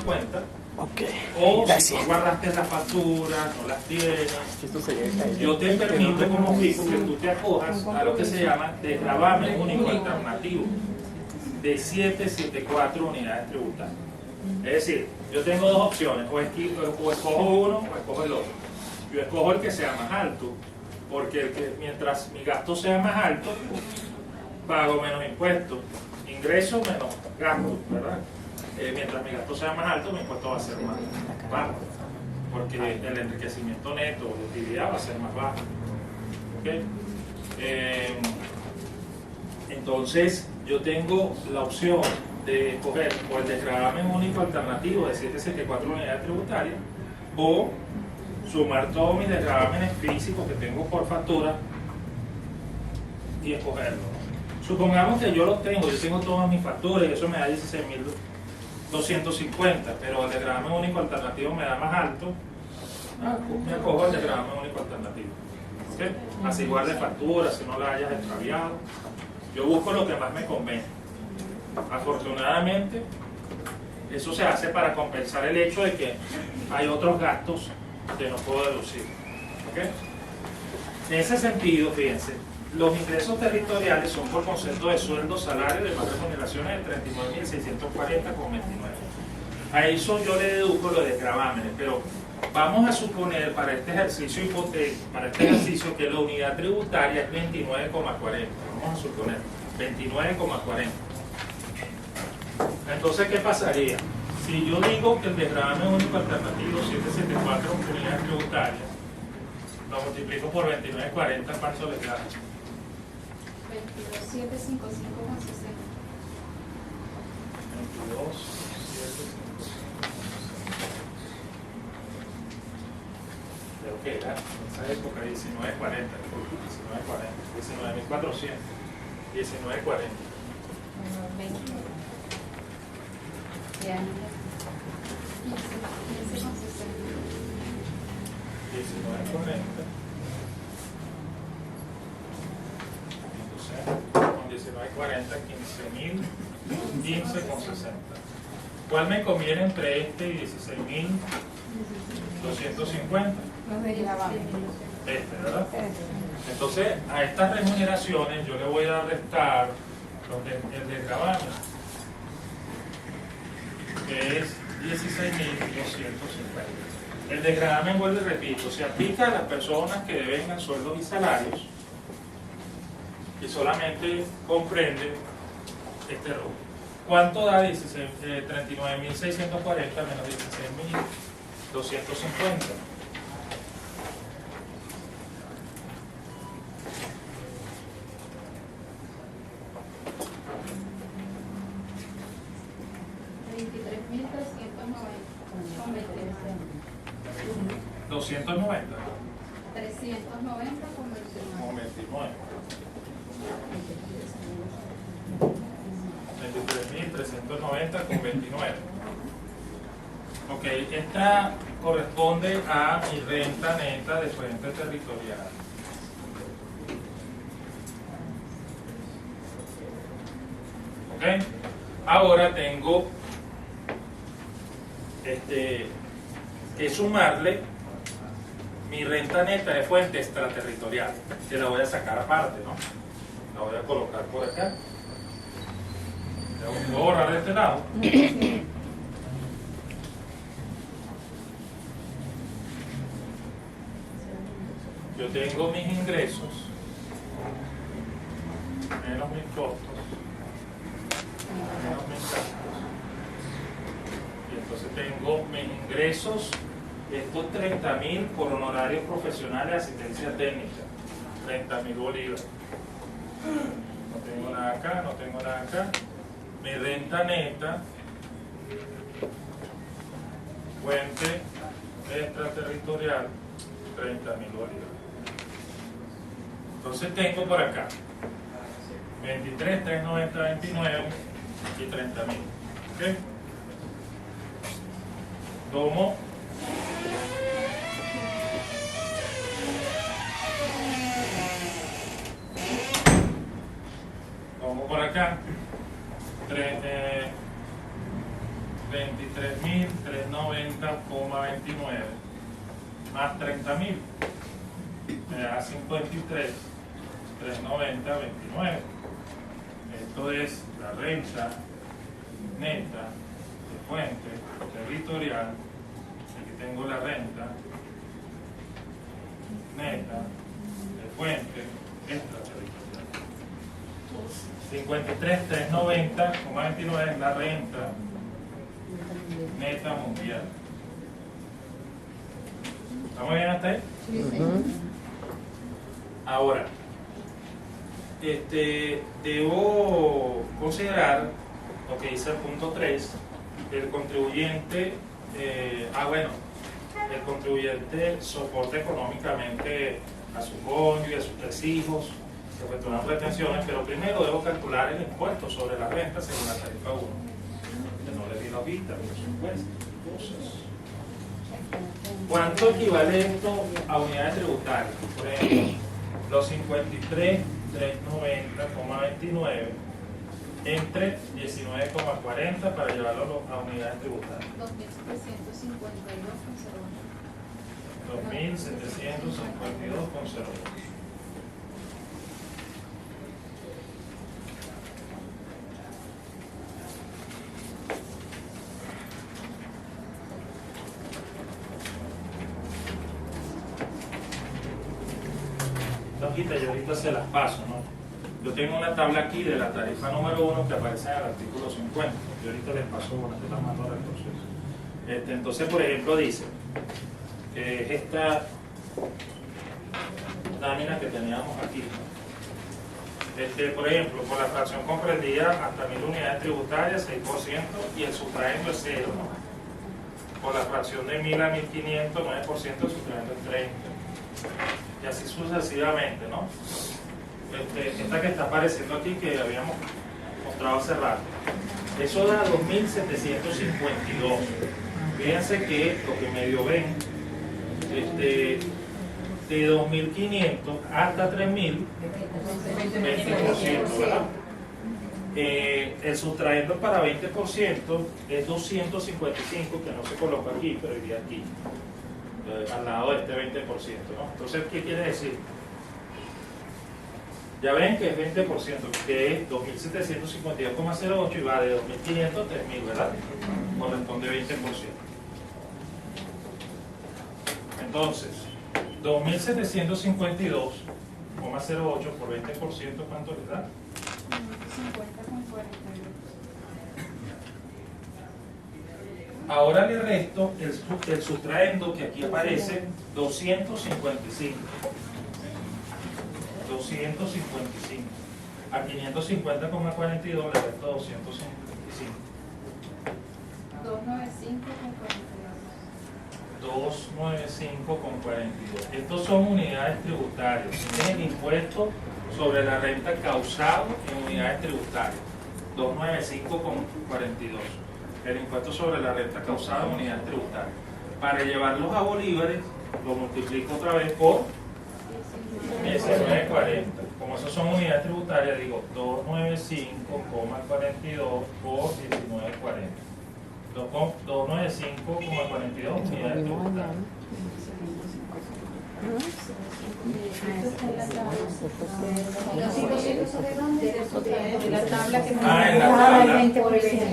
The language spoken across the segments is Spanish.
250. Ok, O gracias. si tú guardaste las facturas, no las tienes, Esto se llega a yo te permito como fisco que tú te acojas a lo que se llama desgravamen único alternativo de 774 unidades tributarias. Es decir, yo tengo dos opciones, o escojo uno o escojo el otro. Yo escojo el que sea más alto, porque mientras mi gasto sea más alto, pago menos impuestos, ingresos menos gastos, ¿verdad? Mientras mi gasto sea más alto, mi impuesto va a ser más bajo, porque el enriquecimiento neto o la utilidad va a ser más bajo. ¿Okay? Entonces, yo tengo la opción de escoger o el desgravamen único alternativo de 774 unidades tributarias o sumar todos mis desgravámenes físicos que tengo por factura y escogerlo. Supongamos que yo tengo todas mis facturas y eso me da 16.250, pero el desgravamen único alternativo me da más alto, me acojo al desgravamen único alternativo. ¿Okay? Así igual de facturas, si no la hayas extraviado. Yo busco lo que más me conviene. Afortunadamente, eso se hace para compensar el hecho de que hay otros gastos que no puedo deducir. ¿Okay? En ese sentido, fíjense, los ingresos territoriales son por concepto de sueldo, salario y demás remuneraciones de 39.640,29. A eso yo le deduzco los desgravámenes, pero vamos a suponer para este ejercicio que la unidad tributaria es 29,40. Vamos a suponer 29,40. Entonces, ¿qué pasaría? Si yo digo que el desgravamen único alternativo 774 unidades tributarias, lo multiplico por 29,40, ¿cuánto le da? 22,755,60. 22,755. Creo que era en esa época 19,40, 19,400, 19,40. 19,40. Entonces, con 19,40, 15.015,60. ¿Cuál me conviene entre este y 16.250? Este, ¿verdad? Entonces, a estas remuneraciones yo le voy a restar el desgravamen, que es 16.250. El desgravamen, vuelvo y repito, se aplica a las personas que devengan sueldos y salarios y solamente comprende este rubro. ¿Cuánto da 39.640 menos 16.250? ¿290? 390,29. 23.390,29. Ok, esta corresponde a mi renta neta de fuente territorial. Ok, ahora tengo que sumarle mi renta neta de fuente extraterritorial, que la voy a sacar aparte, ¿no? La voy a colocar por acá. La voy a borrar de este lado. Yo tengo mis ingresos menos mis costos menos mis gastos, y entonces tengo mis ingresos, estos 30.000 por honorarios profesionales de asistencia técnica, 30.000 bolívares. No tengo nada acá, no tengo nada acá. Mi renta neta, fuente extraterritorial, 30.000 bolívares. Entonces tengo por acá 23, 390, 29 y 30.000. ¿Okay? Tomo por acá 23.390,29 más 30.000 me da 53.390,29. Esto es la renta neta de fuente territorial. Aquí tengo la renta neta de fuente extraterritorial. 53.390,29 es la renta neta mundial. ¿Estamos bien hasta ahí? Ahora, debo considerar lo que dice el punto 3, el contribuyente, el contribuyente soporta económicamente a su cónyuge y a sus 3 hijos que efectúan retenciones, pero primero debo calcular el impuesto sobre la renta según la tarifa 1, que no le di la vista, por supuesto. Entonces, ¿cuánto equivale esto a unidades tributarias? Por ejemplo, los 53.390,29 entre 19,40 para llevarlo a unidades tributarias. 2.752,02. Yo ahorita se las paso, ¿no? Yo tengo una tabla aquí de la tarifa número 1 que aparece en el artículo 50. Yo ahorita les paso una, estoy tomando el proceso. Entonces, por ejemplo, dice que es esta lámina que teníamos aquí, ¿no? Por ejemplo, por la fracción comprendida hasta 1000 unidades tributarias, 6%, y el sustraendo es 0, ¿no? Por la fracción de 1000 a 1500, 9%, el sustraendo es 30. Y así sucesivamente, ¿no? Esta que está apareciendo aquí, que habíamos mostrado hace rato, eso da 2.752. Fíjense que lo que medio ven, de 2.500 hasta 3.000, 20%, ¿verdad? El sustraendo para 20% es 255, que no se coloca aquí, pero iría aquí, al lado de este 20%, ¿no? Entonces, ¿qué quiere decir? Ya ven que es 20%, que es 2.752,08 y va de 2.500 a 3.000, ¿verdad? Corresponde 20%. Entonces, 2.752,08 por 20%, ¿cuánto le da? 50,42. Ahora le resto el sustraendo que aquí aparece, 255. 255. A 550,42 le resto 255. 295,42. Estos son unidades tributarias. Este es el impuesto sobre la renta causado en unidades tributarias. 295,42. El impuesto sobre la renta causada en unidades tributarias. Para llevarlos a bolívares, lo multiplico otra vez por 19,40. Como esas son unidades tributarias, digo 295,42 por 19,40. 295,42 unidades tributarias.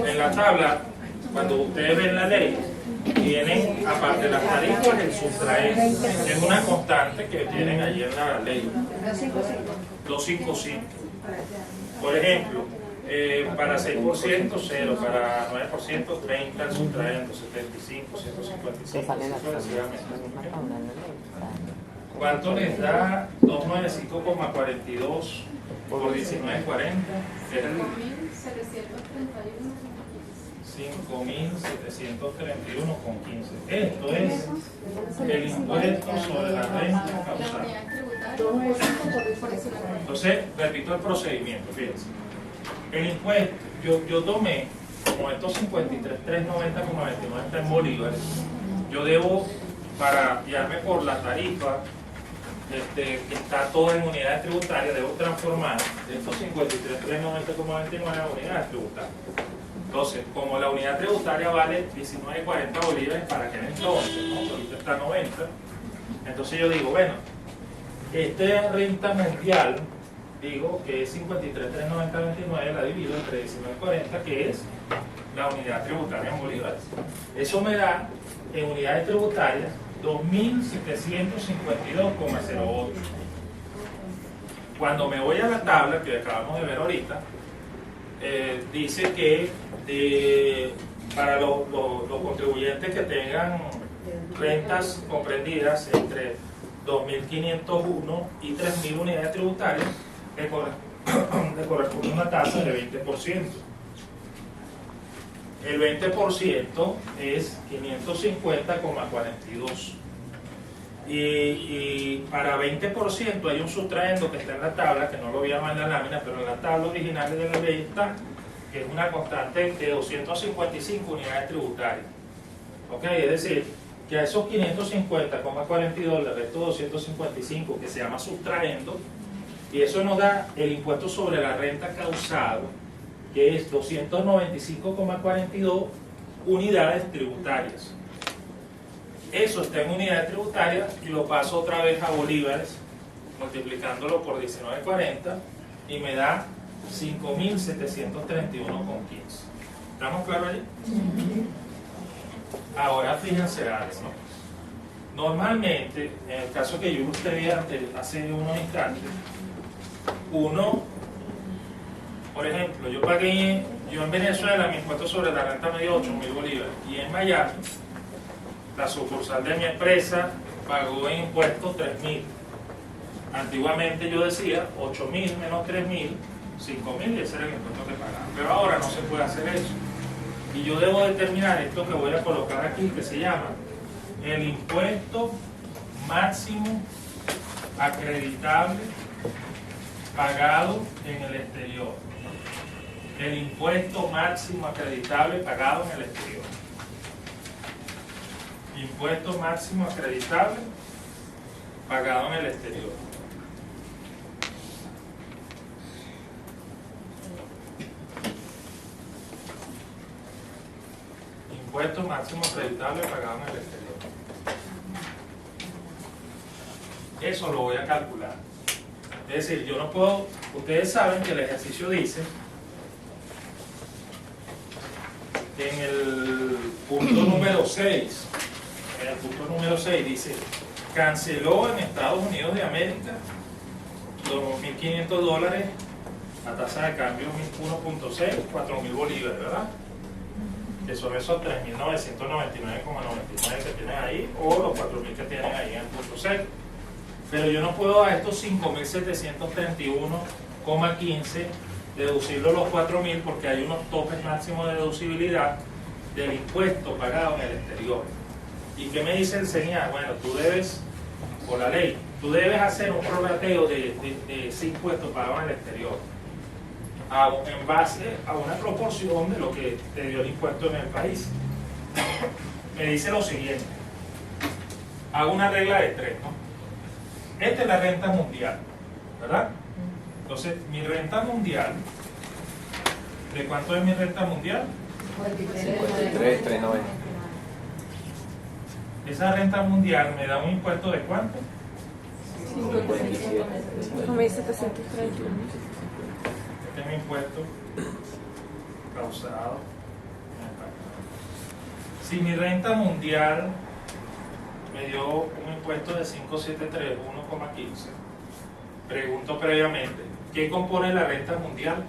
En la tabla, cuando ustedes ven la ley, tienen, aparte de las tarifas, el sustraendo. Es una constante que tienen allí en la ley. 255. Por ejemplo, para 6%, 0, para 9%, 30, el sustraendo, 75, 155, sucesivamente. ¿Cuánto les da 295,42 por 19,40? 5.731,15. Esto es el impuesto sobre la renta causada. Entonces, repito el procedimiento, fíjense. El impuesto, yo tomé, como estos 53.390,99 está en bolívares, yo debo, para guiarme por la tarifa, que está todo en unidades tributarias, debo transformar estos 53.390,99 a unidades tributarias. Entonces, como la unidad tributaria vale 19.40 bolívares para aquel entonces, ¿no? Ahorita está 90, entonces yo digo, bueno, esta renta mundial, digo que es 53.390.29, la divido entre 19.40, que es la unidad tributaria en bolívares. Eso me da, en unidades tributarias, 2.752,08. Cuando me voy a la tabla que acabamos de ver ahorita, dice que para los contribuyentes que tengan rentas comprendidas entre 2.501 y 3.000 unidades tributarias, le corresponde una tasa de 20%. El 20% es 550,42. Y para 20% hay un sustraendo que está en la tabla, que no lo voy a llamar en la lámina, pero en la tabla original de la ley está, que es una constante de 255 unidades tributarias. ¿Ok? Es decir, que a esos 550,42 le resto 255 que se llama sustraendo, y eso nos da el impuesto sobre la renta causado, que es 295,42 unidades tributarias. Eso está en unidades tributarias y lo paso otra vez a bolívares, multiplicándolo por 19.40 y me da 5.731,15. ¿Estamos claros allí? Ahora fíjense algo, ¿no? Normalmente, en el caso que yo ilustré hace unos instantes, uno, por ejemplo, yo en Venezuela mi impuesto sobre la renta me dio 8.000 bolívares y en Miami la sucursal de mi empresa pagó en impuestos 3.000. Antiguamente yo decía 8.000 menos 3.000, 5.000, y ese era el impuesto que pagaba. Pero ahora no se puede hacer eso. Y yo debo determinar esto que voy a colocar aquí, que se llama el impuesto máximo acreditable pagado en el exterior. El impuesto máximo acreditable pagado en el exterior. Impuesto máximo acreditable pagado en el exterior. Impuesto máximo acreditable pagado en el exterior. Eso lo voy a calcular. Es decir, yo no puedo, ustedes saben que el ejercicio dice que en el punto número 6, dice, canceló en Estados Unidos de América los $1.500 a tasa de cambio 1.6, 4.000 bolívares, ¿verdad? Que son esos 3.999,99 que tienen ahí, o los 4.000 que tienen ahí en el punto 6. Pero yo no puedo a estos 5.731,15 deducirlo los 4.000 porque hay unos topes máximos de deducibilidad del impuesto pagado en el exterior. ¿Y qué me dice el señor? Bueno, tú debes, por la ley, tú debes hacer un prorrateo de ese impuesto pagado en el exterior en base a una proporción de lo que te dio el impuesto en el país. Me dice lo siguiente, hago una regla de 3, ¿no? Esta es la renta mundial, ¿verdad? Entonces, mi renta mundial, ¿de cuánto es mi renta mundial? 53,390. Esa renta mundial me da un impuesto de ¿cuánto? 9.731. Este es mi impuesto causado en el país. Si mi renta mundial me dio un impuesto de 5.731,15, pregunto previamente, ¿qué compone la renta mundial?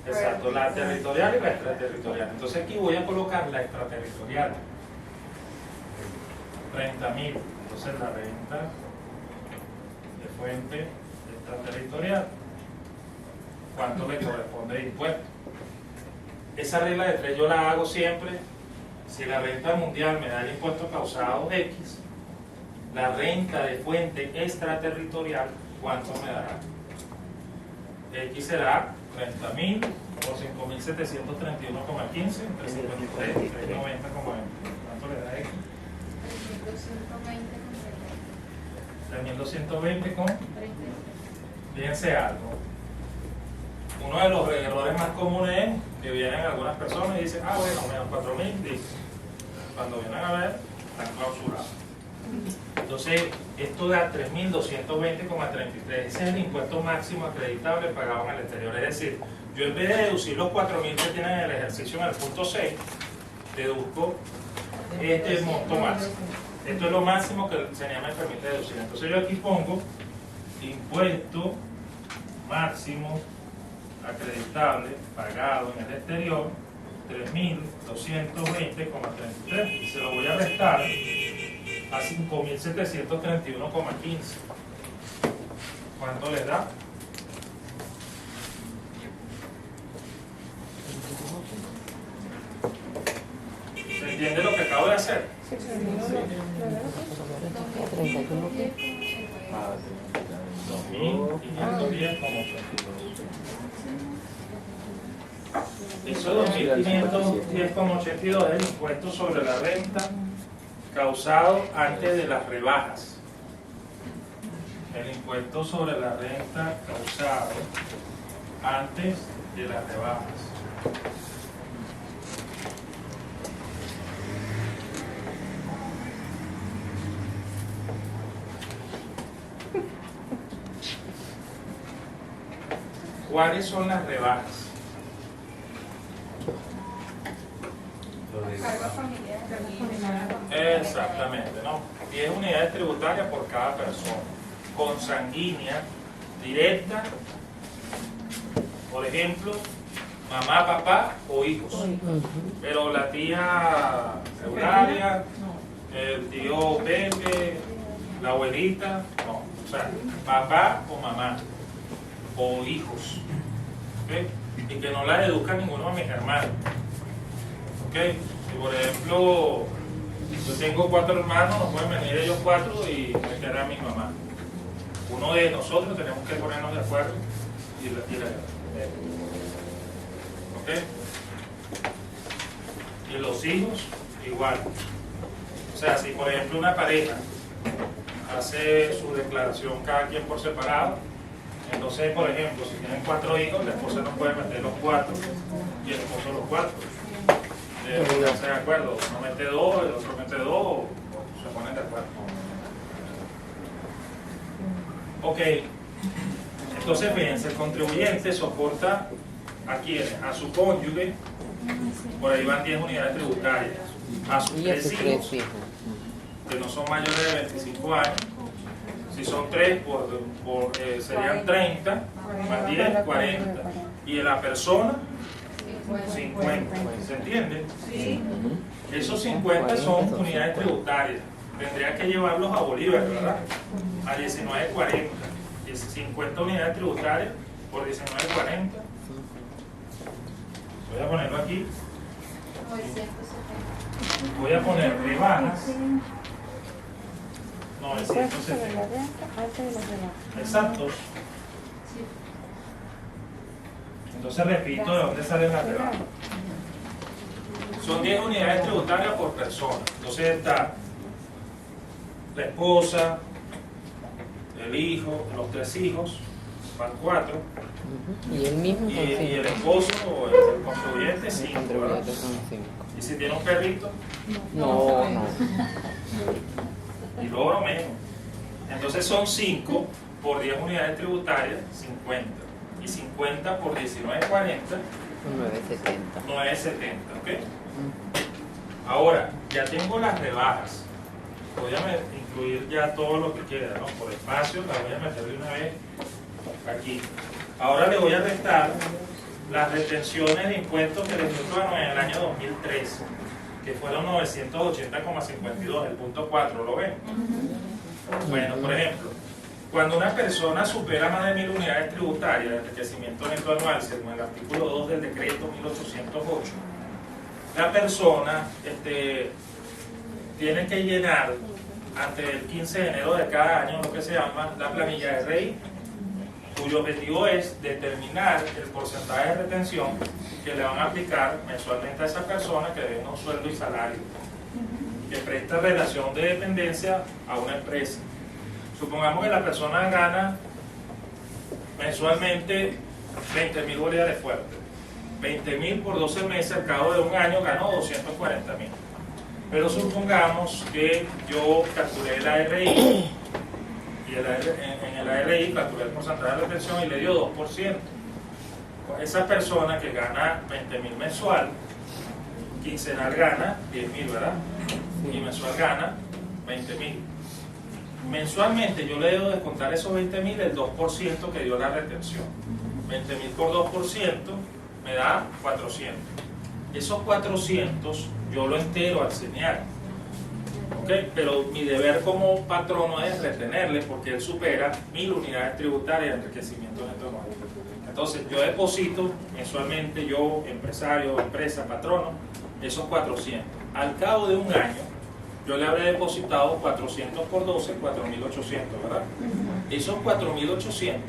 Exacto, la territorial y la extraterritorial. Entonces aquí voy a colocar la extraterritorial. 30.000. Entonces la renta de fuente extraterritorial. ¿Cuánto le corresponde de impuesto? Esa regla de 3 yo la hago siempre. Si la renta mundial me da el impuesto causado X, la renta de fuente extraterritorial, ¿cuánto me dará? X será 30.000 por 5.731,15 entre 53 y 390,20. ¿Cuánto le da X? 220,70. 3.220 con, fíjense algo. Uno de los errores más comunes es que vienen algunas personas y dicen, bueno, menos 4.000, dice. Cuando vienen a ver, están clausurados. Entonces, esto da 3.220,33. Ese es el impuesto máximo acreditable pagado en el exterior. Es decir, yo en vez de deducir los 4.000 que tienen en el ejercicio en el punto 6, deduzco este monto máximo. Esto es lo máximo que el CNEA me permite deducir. Entonces yo aquí pongo impuesto máximo acreditable pagado en el exterior 3.220,33 y se lo voy a restar a 5.731,15. ¿Cuánto les da? ¿Se entiende lo que acabo de hacer? 2.510,82. Eso es 2.510,82 es el impuesto sobre la renta causado antes de las rebajas. El impuesto sobre la renta causado antes de las rebajas. ¿Cuáles son las rebajas? Carga familiar. Exactamente, ¿no? 10 unidades tributarias por cada persona. Consanguínea, directa, por ejemplo, mamá, papá o hijos. Pero la tía Eulalia, el tío Pepe, la abuelita, no. O sea, papá o mamá o hijos. ¿Okay? Y que no la deduzca ninguno de mis hermanos. ¿Okay? Si por ejemplo yo tengo 4 hermanos, no pueden venir ellos 4 y meter a mi mamá. Uno de nosotros tenemos que ponernos de acuerdo y ¿ok? Y los hijos igual. O sea, si por ejemplo una pareja hace su declaración cada quien por separado, entonces por ejemplo si tienen 4 hijos, la esposa no puede meter los 4 y el esposo los 4. Ponerse de acuerdo, uno mete 2, el otro mete 2, o se ponen de acuerdo. Ok, entonces fíjense, el contribuyente soporta a quienes, a su cónyuge, por ahí van 10 unidades tributarias, a sus 3 hijos, que no son mayores de 25 años, si son 3 serían 30, más 10, 40, y en la persona 50, ¿se entiende? Sí. Esos 50 son unidades tributarias. Tendría que llevarlos a Bolívar, ¿verdad? A 19.40. 50 unidades tributarias por 19.40. Voy a ponerlo aquí. 970. Voy a poner rebajas. 970. Exactos. Entonces repito de dónde salen las rebajas. Son 10 unidades tributarias por persona. Entonces está la esposa, el hijo, los 3 hijos, van 4. Y el mismo y el esposo o el contribuyente 5. Y si tiene un perrito, no. y luego menos. Entonces son 5 por 10 unidades tributarias, 50. Y 50 por 19.40, 9.70, ¿ok? Ahora, ya tengo las rebajas. Voy a incluir ya todo lo que queda, ¿no? Por espacio, la voy a meter de una vez aquí. Ahora le voy a restar las retenciones de impuestos que les dio en el año 2013, que fueron 980,52, el punto 4, ¿lo ven? Bueno, por ejemplo, cuando una persona supera más de 1.000 unidades tributarias de enriquecimiento neto anual, según el artículo 2 del decreto 1808, la persona tiene que llenar antes del 15 de enero de cada año lo que se llama la planilla de RI, cuyo objetivo es determinar el porcentaje de retención que le van a aplicar mensualmente a esa persona que debe un sueldo y salario, que presta relación de dependencia a una empresa. Supongamos que la persona gana mensualmente 20.000 bolívares fuertes. 20.000 por 12 meses, al cabo de un año ganó 240.000. Pero supongamos que yo calculé el ARI y en el ARI calculé el porcentaje de retención y le dio 2%. Esa persona que gana 20.000 mensual, quincenal gana 10.000, ¿verdad? Y mensual gana 20.000. Mensualmente yo le debo descontar esos 20.000 el 2% que dio la retención. 20.000 por 2% me da 400. Esos 400 yo lo entero al señal. ¿Ok? Pero mi deber como patrono es retenerle porque él supera 1.000 unidades tributarias de enriquecimiento neto anual. Entonces yo deposito mensualmente, yo, empresario, empresa, patrono, esos 400. Al cabo de un año, yo le habré depositado 400 por 12, 4.800, ¿verdad? Esos 4.800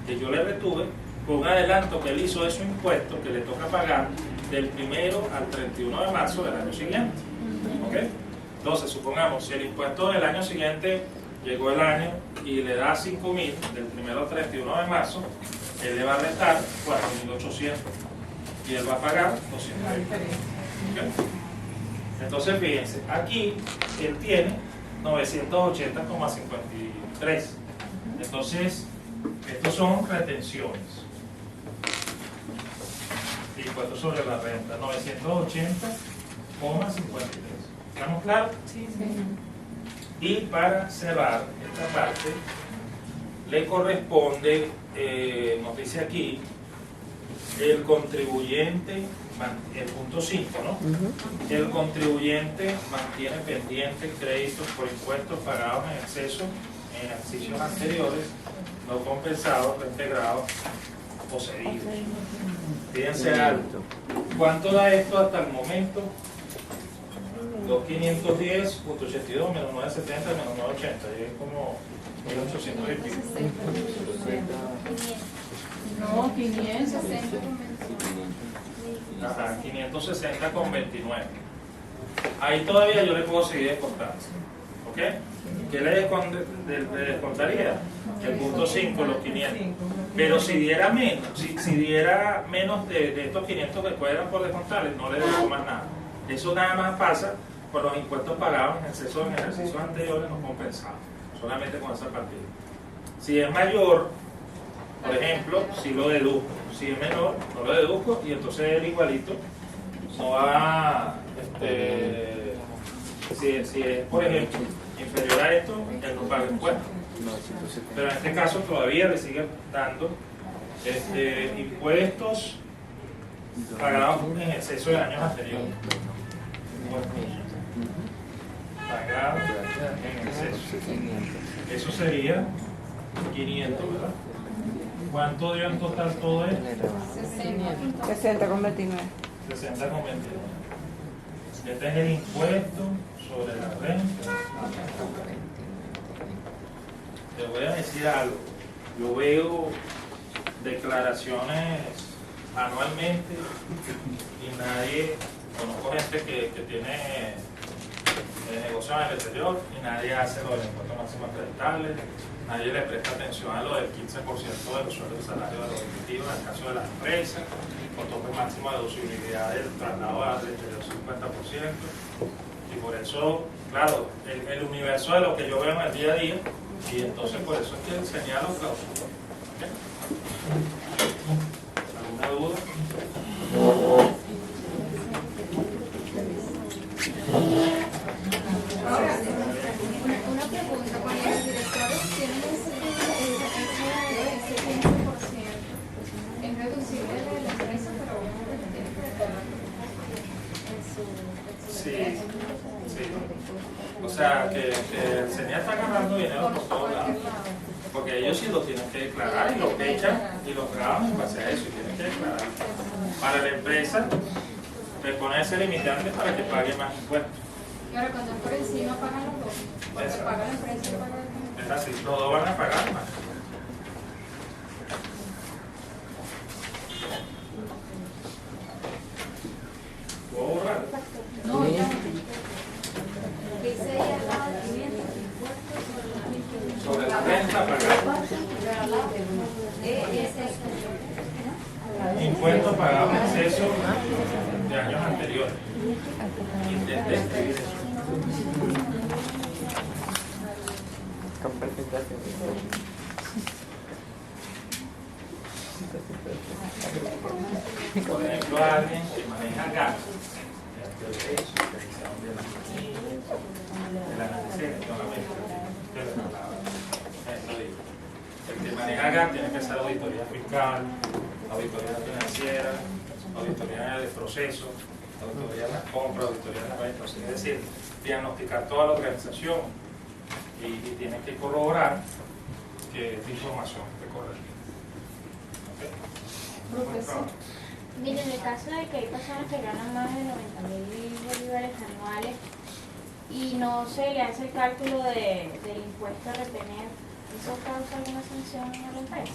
que yo le retuve, con un adelanto que él hizo de su impuesto, que le toca pagar del 1 al 31 de marzo del año siguiente. ¿Ok? Entonces, supongamos, si el impuesto del año siguiente llegó el año y le da 5.000 del 1 al 31 de marzo, él le va a restar 4.800 y él va a pagar 220. ¿Okay? Entonces, fíjense, aquí él tiene 980,53. Entonces, estos son retenciones. Impuestos sobre la renta, 980,53. ¿Estamos claros? Sí. Y para cerrar esta parte, le corresponde, nos dice aquí, el contribuyente, el punto 5, ¿no? El contribuyente mantiene pendientes créditos por impuestos pagados en exceso en ejercicios anteriores, no compensados, reintegrados o cedidos. Fíjense algo. ¿Cuánto da esto hasta el momento? 2.510.82 menos 970 menos 980. Y es como 1.800 y pico. No, 560. Ajá, 560,29. Ahí todavía yo le puedo seguir descontando. ¿Ok? ¿Qué le descontaría? El punto 5, los 500. Pero si diera menos, si diera menos de estos 500 que cuadran por descontarles, no le debo más nada. Eso nada más pasa con los impuestos pagados en exceso en ejercicios anteriores no compensados, solamente con esa partida. Si es mayor, por ejemplo, si lo deduzco. Si es menor, no lo deduzco y entonces él igualito no va, si es, por ejemplo, inferior a esto, él no paga impuestos. Pero en este caso todavía le sigue dando impuestos pagados en exceso de años anteriores. Pagados en exceso. Eso sería 500, ¿verdad? ¿Cuánto dio en total todo esto? 60,29. 60,29. Este es el impuesto sobre la renta. Te voy a decir algo. Yo veo declaraciones anualmente y nadie, conozco gente que tiene negocios en el exterior y nadie hace lo del impuesto máximo acreditable, nadie le presta atención a lo del 15% de los sueldos y salarios de los ejecutivos en el caso de las empresas, con tope máximo de deducibilidad del traslado al exterior 50%. Y por eso, claro, el universo de lo que yo veo en el día a día, y entonces por eso es que señalo clausura. ¿Okay? ¿Alguna duda? Ahora, una pregunta, cuando los directores tienen ese 15%, es reducible de la empresa, pero obviamente tiene que declarar en su Sí, sí. O sea, que el CENIA está ganando dinero por todos lados. Porque ellos sí lo tienen que declarar y lo echan y lo graban en base a eso y tienen que declarar. Para la empresa, le pone ese limitante para que pague más impuestos. Y ahora cuando es por encima pagan los dos, porque Exacto. paga la empresa y paga el... Es así, todos van a pagar más. ¿Puedo borrar? No, ya. Dice ahí al lado 500 impuestos sobre la Impuestos pagados en exceso de años anteriores. Intenté escribir eso. Por ejemplo, alguien que maneja gas, el que maneja gas tiene que hacer auditoría fiscal, auditoría financiera, auditoría de procesos, auditoría de las compras, auditoría de las ventas, es decir, diagnosticar toda la organización y tiene que corroborar que esta información es correcta. Profesor. Mire, en el caso de que hay personas que ganan más de 90.000 bolívares anuales y no se le hace el cálculo del impuesto a retener, ¿eso causa alguna sanción a la empresa?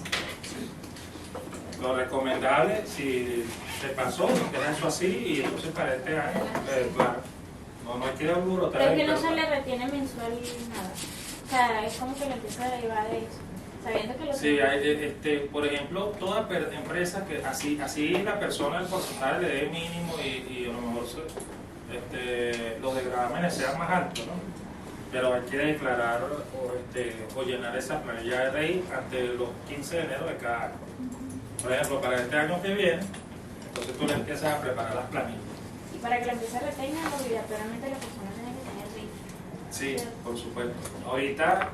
Lo recomendable, si se pasó, que era eso así, y entonces para este año, claro, no hay que alborotar. Pero que no se le retiene mensual nada. O sea, es como que le empieza a derivar de eso. Sabiendo que lo Sí, por ejemplo, toda empresa que así la persona el porcentaje le dé mínimo y a lo mejor los degravámenes sean más altos, ¿no? Pero hay que declarar o llenar esa planilla de RI ante los 15 de enero de cada año. Por ejemplo, para este año que viene, entonces tú le empiezas a preparar las planillas. Y para que la empresa retenga, obligatoriamente la persona tiene que tener RIF. Sí, por supuesto. Ahorita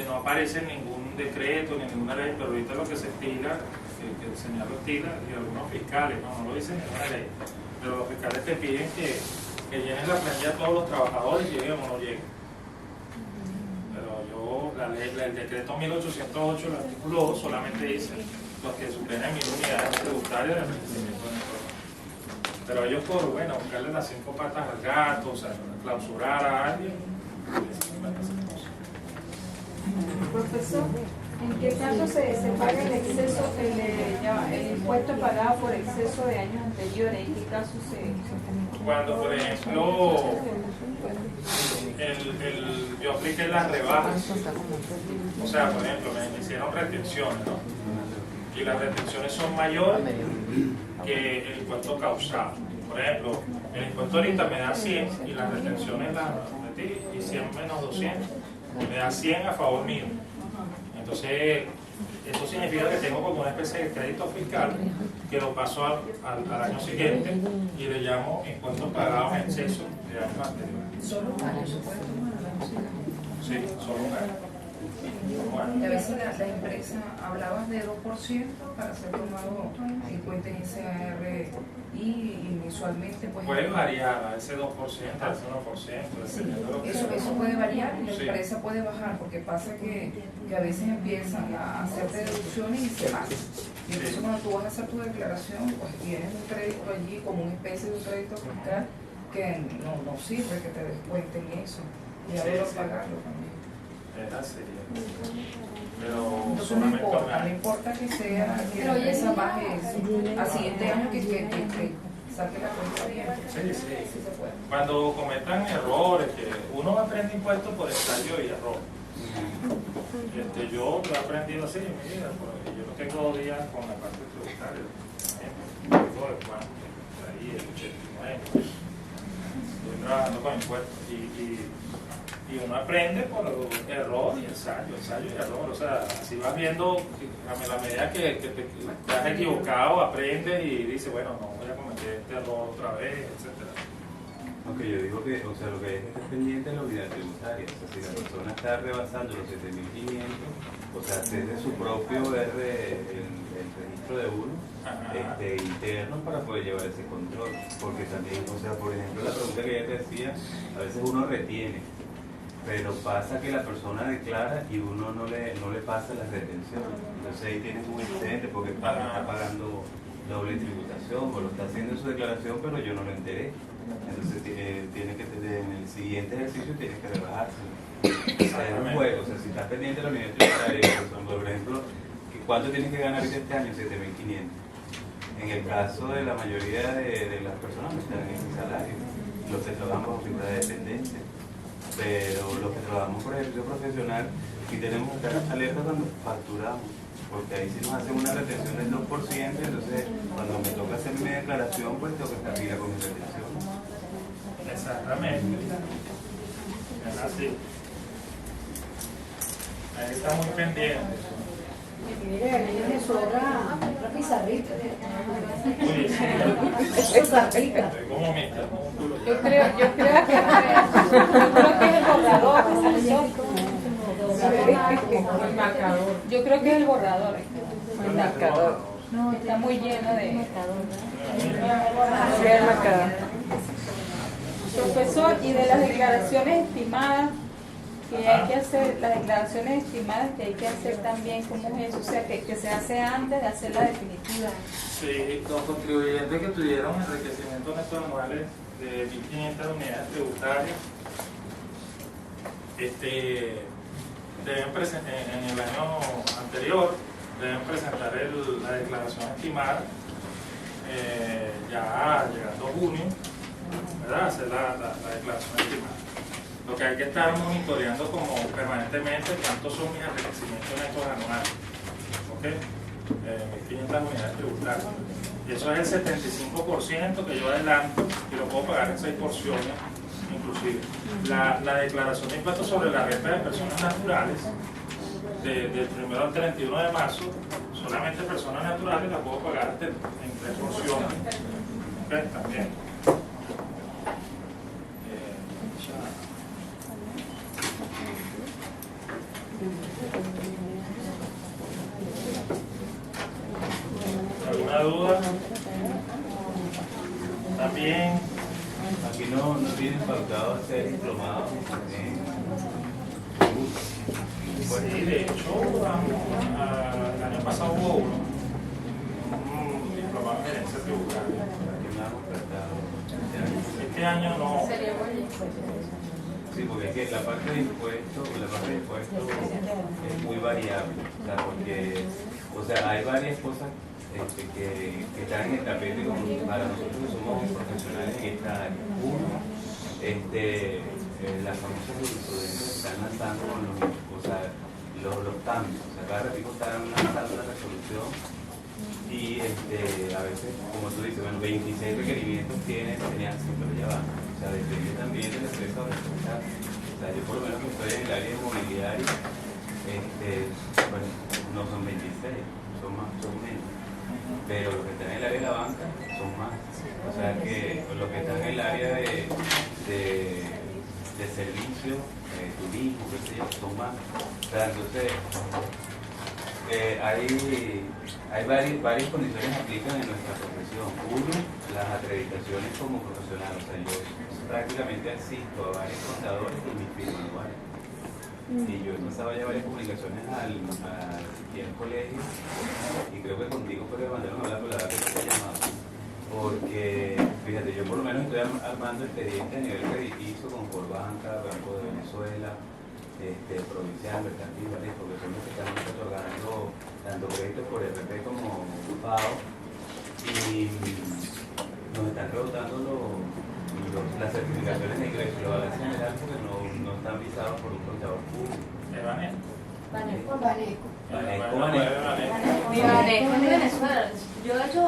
no aparece ningún decreto ni ninguna ley, pero ahorita lo que se estila, que el señor lo estila, y algunos fiscales, no lo dicen en ninguna ley, pero los fiscales te piden que llenen la planilla a todos los trabajadores, lleguen o no lleguen. Pero el decreto 1808, el artículo 2, solamente dice los que superen 1000 unidades tributarias de abastecimiento de impuestos. Pero ellos por, buscarle las 5 patas al gato, o sea, clausurar a alguien, Profesor, ¿en qué caso se paga el exceso, el impuesto pagado por exceso de años anteriores? ¿En qué caso se...? Cuando, por ejemplo, yo apliqué las rebajas, o sea, por ejemplo, me hicieron retenciones, ¿no? Y las retenciones son mayores que el impuesto causado. Por ejemplo, el impuesto ahorita me da 100 y las retenciones las metí y 100 menos 200 me da 100 a favor mío. Entonces, eso significa que tengo como una especie de crédito fiscal que lo paso al año siguiente y le llamo impuestos pagados en exceso de años anteriores. Solo un año se puede tomar la música. Sí, solo un año. Y a veces la empresa hablabas de 2% para ser tomado en cuenta en ese AR y mensualmente pues... Puede variar a ese 2%, a ese 1%, dependiendo de lo que Eso puede variar y la Sí. empresa puede bajar porque pasa que a veces empiezan a hacer deducciones y se van. Y entonces cuando tú vas a hacer tu declaración, pues tienes un crédito allí como una especie de un crédito fiscal que no sirve que te descuenten eso y Sí, ahora sí. pagarlo también. es así. Pero Entonces no solamente un importa, no año. importa que sea que Pero la hoy en empresa día- baje eso. Al siguiente año que saque la cuenta bien. Sí, sí. Sí se puede. Cuando cometan errores, que uno aprende impuestos por ensayo y error. Yo lo he aprendido así en mi vida, porque yo no tengo días con la parte tributaria. Digo de cuánto, ahí el 89. Estoy trabajando con impuestos y uno aprende por error y ensayo y error. O sea, si vas viendo, a la medida que te has equivocado, aprendes y dices, bueno, no voy a cometer este error otra vez, etcétera. Aunque yo digo que, o sea, lo que es estar pendiente de la unidad tributaria. O sea, si la persona está rebasando los 7.500, o sea, desde su propio el registro de uno, Ajá. interno para poder llevar ese control. Porque también, o sea, por ejemplo, la pregunta que ella te decía, a veces uno retiene, pero pasa que la persona declara y uno no le pasa las retenciones. Entonces ahí tienes un excedente porque está pagando doble tributación o lo está haciendo en su declaración, pero yo no lo enteré. Entonces tiene que tener, en el siguiente ejercicio tienes que rebajarse. O sea, es un juego. O sea, si estás pendiente de la unidad tributaria, por ejemplo, ¿cuánto tienes que ganar este año? 7.500. En el caso de la mayoría de las personas que están en ese salario, los que trabajan bajo figura de dependencia. Pero los que trabajamos por ejercicio profesional, sí tenemos que estar alerta cuando facturamos. porque ahí sí nos hacen una retención del 2%, entonces cuando me toca hacer mi declaración, pues tengo que estar pila con mi retención. Exactamente. Es así. Ahí está muy pendiente. Mire, a niños les sobra otra pizarrita. Uy, sí. Pizarrita. Estoy como mister. Yo creo que es el borrador, profesor. El marcador. Yo creo que es el borrador. El marcador. No, está muy lleno de... Sí, el marcador. Profesor, y de las declaraciones estimadas que hay que hacer, las declaraciones estimadas que hay que hacer también, ¿cómo es eso? O sea, que se hace antes de hacer la definitiva. Sí, los contribuyentes que tuvieron enriquecimientos netos anuales de 1.500 unidades tributarias deben en el año anterior deben presentar la declaración estimada ya llegando junio, ¿verdad? Hacer la declaración estimada. Lo que hay que estar monitoreando como permanentemente cuántos son mis enriquecimientos netos anuales, ¿ok? 1.500 unidades tributarias. Y eso es el 75% que yo adelanto y lo puedo pagar en 6 porciones inclusive. La declaración de impuestos sobre la renta de personas naturales del 1 al 31 de marzo, solamente personas naturales la puedo pagar hasta en 3 porciones. ¿Ok? También. ¿Alguna duda? También. Aquí no tienen pautado ser diplomado Sí, de hecho, el año pasado hubo un diplomado en gerencia tributaria. Este año no. Sí, porque es que la parte de impuestos es muy variable, o sea, porque, hay varias cosas que están en el tapete como para nosotros que somos profesionales en esta área. Uno, las famosas jurisprudencias están lanzando con los cambios, cada ratito están lanzando la resolución y a veces, como tú dices, 26 requerimientos tenían siempre ya van. O sea, depende también de la empresa o responsable. O sea, yo por lo menos que estoy en el área inmobiliaria, no son 26, son más, son menos. Pero los que están en el área de la banca son más. O sea que los que están en el área de servicio, turismo, qué sé yo, son más. O sea, entonces, hay varias condiciones que aplican en nuestra profesión. Uno, las acreditaciones como profesional. O sea, yo prácticamente asisto a varios contadores y mis firmas iguales. Y yo he pasado ya varias publicaciones al colegio y creo que contigo fue que mandaron a hablar con la edad que no se ha llamado. Porque, fíjate, yo por lo menos estoy armando expedientes a nivel crediticio con Corbanca, Banco de Venezuela, provincial, mercantil, ¿vale? Porque son los que están otorgando tanto créditos por RP como FAO y nos están rebotando las certificaciones de ingreso y la balanza general porque no están visados por un contador público. Banesco de Venezuela. Yo he hecho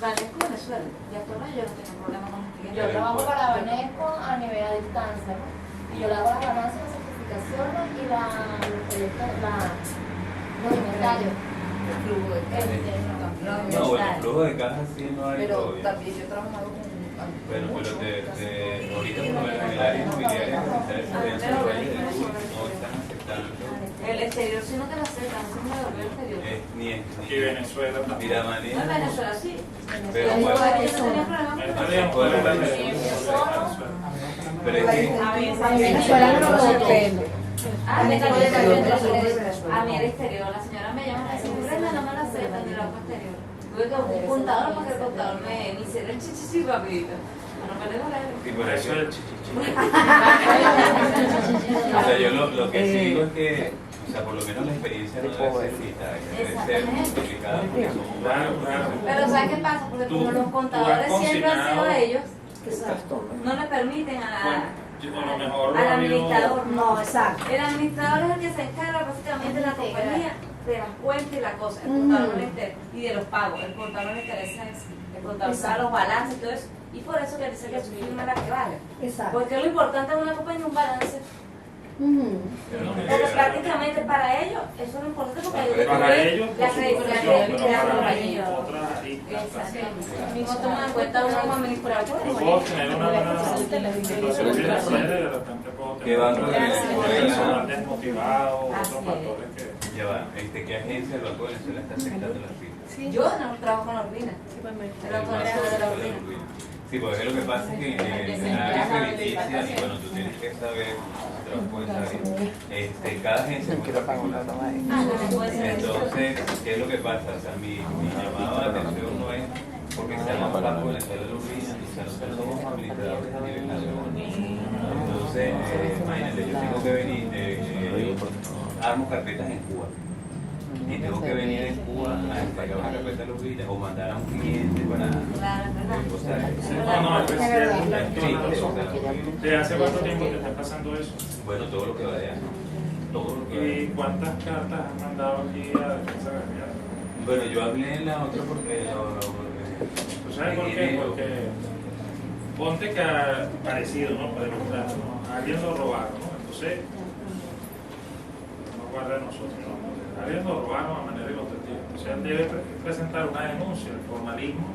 Banesco Venezuela. Ya yo no tengo problema con el cliente. Yo trabajo para Banesco a nivel a distancia, ¿no? Y yo le hago las ganancias, las certificaciones y los inventarios. El flujo de caja. No, bueno, el flujo de caja sí no hay Pero todavía. también yo he trabajado con... Pero ahorita por lo menos en el área inmobiliaria no están aceptando. El exterior sí no te lo aceptan, no se me devolvió el exterior. Y Venezuela también. Mira, No, en Venezuela sí. Pero Yo bueno, no tenía problema con pero es que Venezuela no lo depende. A mí el exterior, la señora me llama y me dice, Brenda, no me la aceptan, yo la hago exterior. Tuve que buscar un contador para que el contador me hiciera el chichichi rapidito. No me dejo y leer. por Eso eso es el chichichi. o sea, yo lo que sí digo es que, o sea, por lo menos la experiencia no debe ser limitada, debe ser multiplicada porque somos Claro, claro. Pero ¿sabes qué pasa? Porque como los contadores siempre han sido ellos, no le permiten A lo mejor al administrador. No, exacto. El administrador es el que se encarga básicamente de la compañía de las cuentas y la cosa, el contador no le interesa, y de los pagos, el contador no le interesa eso, el contador sabe los balances y todo eso, y por eso que dice que su firma es la que vale. Exacto. Porque lo importante en una compañía es un balance. Ujú. Porque prácticamente para ellos eso es lo importante porque ellos Para descubren ellos, la por credibilidad supuesto, de pero la para compañía. otras aristas también. Mismo toman en cuenta uno como administrador. Yo puedo tener una buena situación financiera y de repente puedo ¿Qué banco tener de un Venezuela? personal desmotivado, otros Así es. factores que... Ya va, ¿qué agencia del Banco de Venezuela está aceptando las firmas? Yo no trabajo con la Urbina. El Banco de Venezuela de la Urbina. Sí, porque lo que pasa es que en la área crediticia, y bueno, tú tienes que saber, te lo puedes saber, cada agencia es muy particular. También puede ser eso. Entonces, ¿qué es lo que pasa? O sea, mi llamado de atención no es porque sean los bancos de Venezuela de la Urbina, y sean los somos habilitadores a nivel nacional. Entonces, imagínate, yo tengo que venir, armo carpetas en Cuba. Y tengo que venir en Cuba a descargar una carpeta de los vídeos o mandar a un cliente para... Claro, o sea, No, es escrito, o sea, ¿De hace cuánto tiempo te está pasando eso? bueno, todo lo que vaya. Todo lo que ¿Y vaya. cuántas cartas has mandado aquí a Defensa Gremial? Bueno, yo hablé en la otra porque... ¿Tú sabes por qué? Porque ponte que ha parecido, ¿no? Para ilustrar, ¿no? A alguien lo robaron, ¿no? Entonces, no guarda de nosotros, ¿no? A alguien lo robaron a manera ilustrativa. Entonces, él debe presentar una denuncia, el formalismo,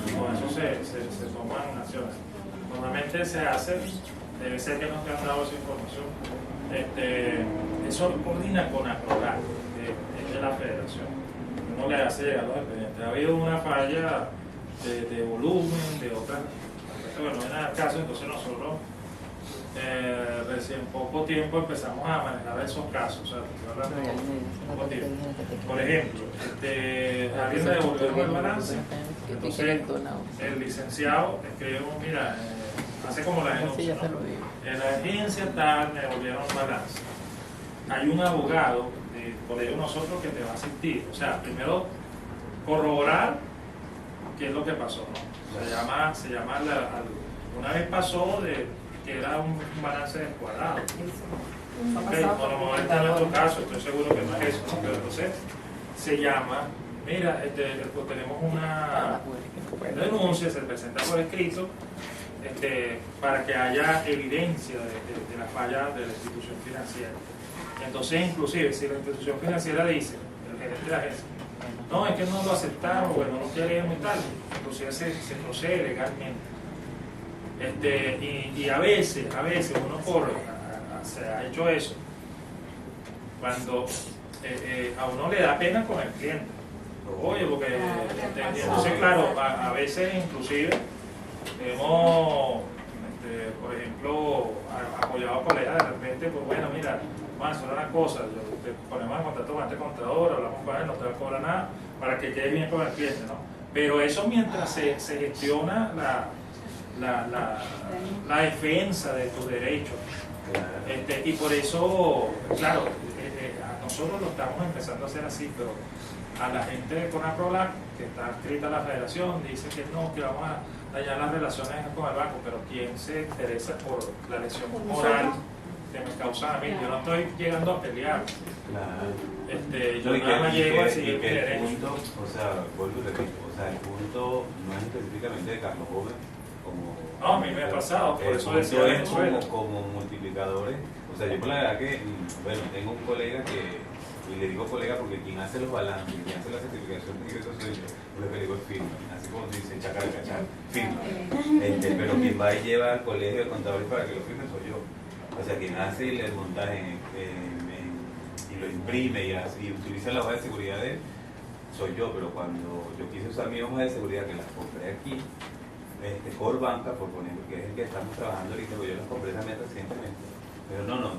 y con eso se toman acciones. Normalmente se hace, debe ser que no te han dado esa información. Eso lo coordina con APROLAC, que es de la federación. Uno le hace llegar a los expedientes. Ha habido una falla de volumen, de otras, bueno, no es nada caso, entonces nosotros recién poco tiempo empezamos a manejar esos casos, o sea, estoy hablando de poco tiempo. Por ejemplo, alguien le devolvió el balance, entonces el licenciado escribe, mira, hace como la denuncia, ¿no? En la agencia tal me devolvieron un balance. Hay un abogado de colegio nosotros que te va a asistir, o sea, primero corroborar qué es lo que pasó, ¿no? Se llama una vez pasó de que era un balance descuadrado. Okay, no, a lo mejor está en otro caso, estoy seguro que no es eso, ¿no? Pero entonces se llama, mira, tenemos una denuncia, se presenta por escrito, para que haya evidencia de la falla de la institución financiera. Entonces, inclusive, si la institución financiera dice, el gerente de la agencia, no, es que no lo aceptaron, bueno, no queremos y tal, inclusive se procede legalmente. Y a veces uno se ha hecho eso, cuando a uno le da pena con el cliente. Oye, porque entonces, claro, a veces inclusive hemos, por ejemplo, apoyado a colegas de repente, pues bueno, mira, vamos a hacer una cosa, te ponemos en contacto con este contador, hablamos con él, no te va a cobrar nada, para que quede bien con el cliente, ¿no? Pero eso mientras se gestiona la defensa de tus derechos. Y por eso, claro, a nosotros lo estamos empezando a hacer así, pero a la gente de CONAPROLAC, que está escrita a la federación, dice que no, que vamos a dañar las relaciones con el banco, pero ¿quién se interesa por la lesión moral que me causan a mí? Yo no estoy llegando a pelear. Yo nada más llego a seguir mi derecho. El punto, o sea, vuelvo y repito, o sea, el punto no es específicamente de Carlos Gómez, como... No, a mí me ha pasado, por eso decía es Venezuela. como multiplicadores. O sea, yo por la verdad que, bueno, tengo un colega que, y le digo colega porque quien hace los balances, quien hace la certificación de ingresos soy yo, lo que le digo es firma, así como se dice chacaracachar, firma. Pero quien va y lleva al colegio de contadores para que lo firme soy yo. O sea, quien hace el montaje y lo imprime y utiliza la hoja de seguridad de él, soy yo. Pero cuando yo quise usar mi hoja de seguridad, que la compré aquí, Core Banca, por poner, que es el que estamos trabajando ahorita, porque yo las compré también recientemente. Pero no,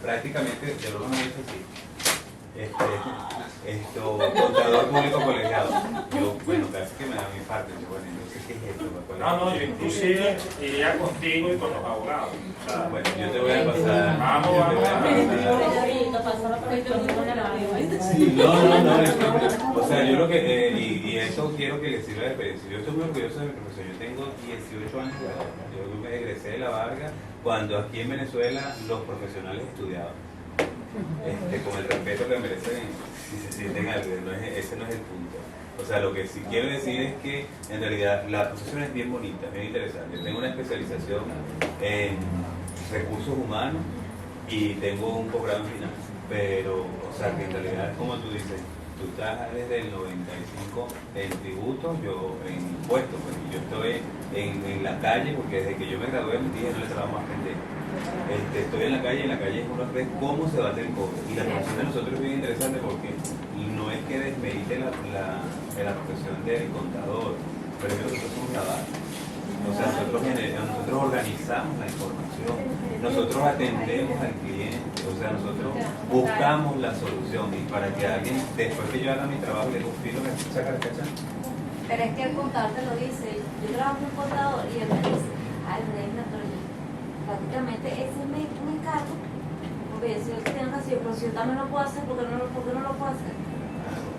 prácticamente de lo que me dice así. Contador público colegiado. Yo, bueno, casi que me da mi parte. Yo, bueno, entonces, ¿qué es esto? No, yo inclusive iría contigo y con los abogados. O sea, bueno, yo te voy a pasar. Vamos. No. O sea, yo lo que, y esto quiero que les sirva de experiencia. Yo estoy muy orgulloso de mi profesión. Yo tengo 18 años de edad. Yo me egresé de la Vargas cuando aquí en Venezuela los profesionales estudiaban. Con el respeto que merecen si se sienten algo, ese no es el punto. O sea, lo que sí quiero decir es que en realidad la profesión es bien bonita, bien interesante. Yo tengo una especialización en recursos humanos y tengo un posgrado en finanzas, pero, o sea, que en realidad, como tú dices, tú estás desde el 95 en tributos, yo en impuestos, pues yo estoy en la calle, porque desde que yo me gradué me dije no le trabajo más pendejo. Estoy en la calle uno ve cómo se va a hacer el cobro. Y la profesión de nosotros es bien interesante porque no es que desmerite la profesión del contador, pero es que nosotros somos la base. O sea, nosotros organizamos la información, nosotros atendemos al cliente, o sea, nosotros buscamos la solución y para que alguien, después que yo haga mi trabajo, le confío que saca el cachán. Pero es que el contador te lo dice. Yo trabajo con un contador y él me dice, ay, prácticamente ese es mi encargo. Porque si yo tengo que hacer, pero si yo también lo puedo hacer, ¿por qué no lo puedo hacer?